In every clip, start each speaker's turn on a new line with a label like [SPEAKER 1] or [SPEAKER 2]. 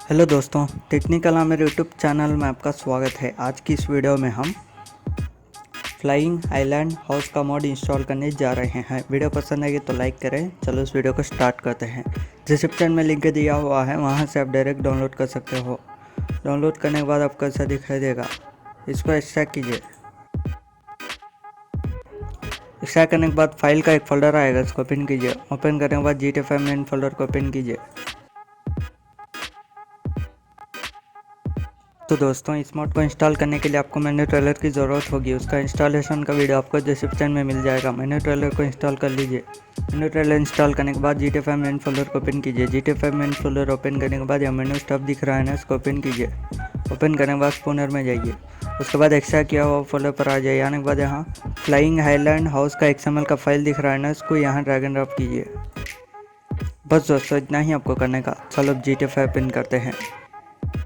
[SPEAKER 1] Hello दोस्तों, technical मेरे YouTube channel में आपका स्वागत है। आज की इस वीडियो में हम फ्लाइंग आइलैंड हाउस का मॉड इंस्टॉल करने जा रहे हैं। वीडियो पसंद आएगी तो लाइक करें। चलो इस वीडियो को स्टार्ट करते हैं। डिस्क्रिप्शन में लिंक दिया हुआ है, वहां से आप डायरेक्ट डाउनलोड कर सकते हो। डाउनलोड करने के बाद आपको ऐसा दिखाई देगा। इसको एक्सट्रैक्ट कीजिए। एक्सट्रैक्ट करने के बाद फाइल का एक फोल्डर आएगा, इसको ओपन कीजिए। ओपन करने के बाद GT5 मेन फोल्डर को ओपन कीजिए। तो दोस्तों, इस मॉड को इंस्टॉल करने के लिए आपको मेन्यू ट्रेलर की ज़रूरत होगी। उसका इंस्टॉलेशन का वीडियो आपको डिस्क्रिप्शन में मिल जाएगा। मेन्यू ट्रेलर को इंस्टॉल कर लीजिए। मेन्यू ट्रेलर इंस्टॉल करने के बाद GT5 मेन फोल्डर को ओपन कीजिए। GT5 मेन फोल्डर ओपन करने के बाद यह मेन्यू स्टफ दिख रहा है ना, इसको ओपन कीजिए। ओपन करने के बाद स्पूनर में जाइए। उसके बाद एक्स्ट्रा किया हुआ फोल्डर पर आ जाइए। आने के बाद यहाँ फ्लाइंग आइलैंड हाउस का XML का फाइल दिख रहा है ना, इसको यहाँ ड्रैग एंड ड्रॉप कीजिए। बस दोस्तों, इतना ही आपको करने का। चलो अब GT5 ओपन करते हैं।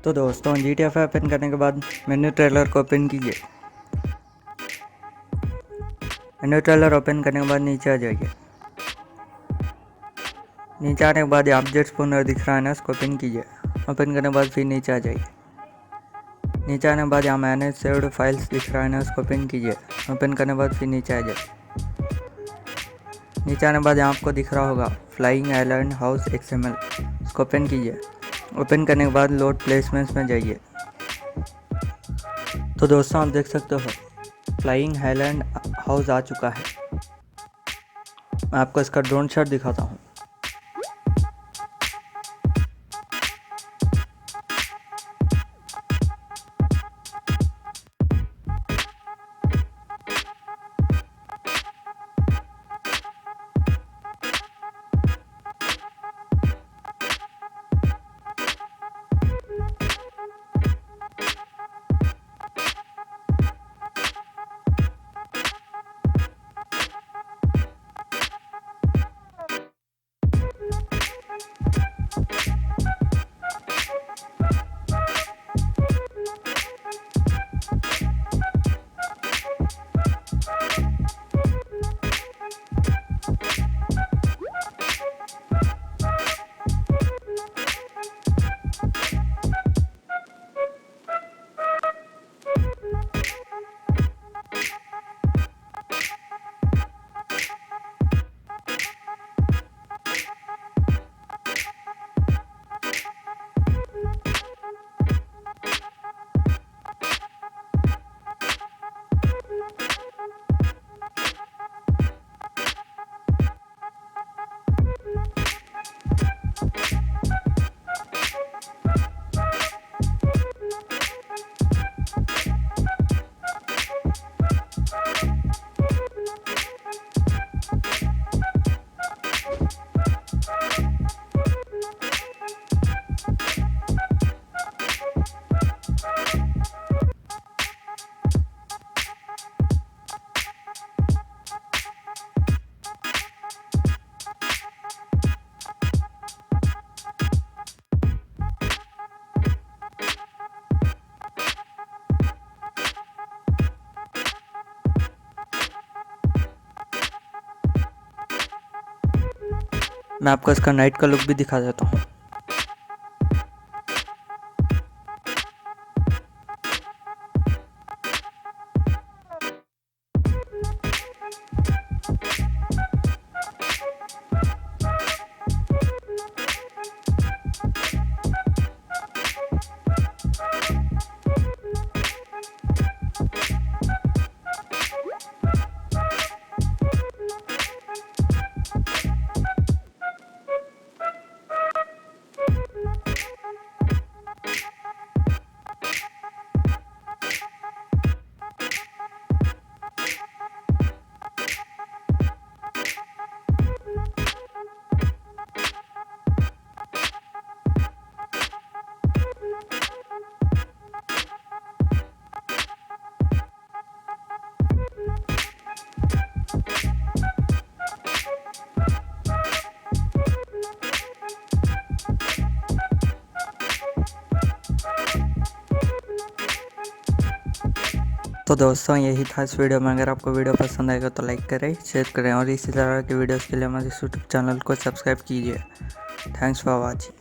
[SPEAKER 1] तो दोस्तों, GT5 ओपन करने के बाद मेन्यू ट्रेलर को ओपन कीजिए। मेन्यू ट्रेलर ओपन करने के बाद नीचे आ जाइए। नीचे आने के बाद ऑब्जेक्ट स्पूनर दिख रहा है ना, इसको ओपन कीजिए। ओपन करने के बाद फिर नीचे आ जाइए। नीचे आने के बाद यहाँ मैनेज सेव्ड फाइल्स दिख रहा है ना, उसको ओपन कीजिए। ओपन करने के बाद फिर नीचे आ जाइए। नीचे आने के बाद यहाँ आपको दिख रहा होगा फ्लाइंग आइलैंड हाउस XML, इसको ओपन कीजिए। ओपन करने के बाद लोड प्लेसमेंट्स में जाइए। तो दोस्तों, आप देख सकते हो फ्लाइंग आइलैंड हाउस आ चुका है। मैं आपको इसका ड्रोन शॉट दिखाता हूँ। मैं आपको इसका नाइट का लुक भी दिखा देता हूँ। तो दोस्तों, यही था इस वीडियो में। अगर आपको वीडियो पसंद आएगा तो लाइक करें, शेयर करें और इसी तरह के वीडियोस के लिए हमारे यूट्यूब चैनल को सब्सक्राइब कीजिए। Thanks for watching.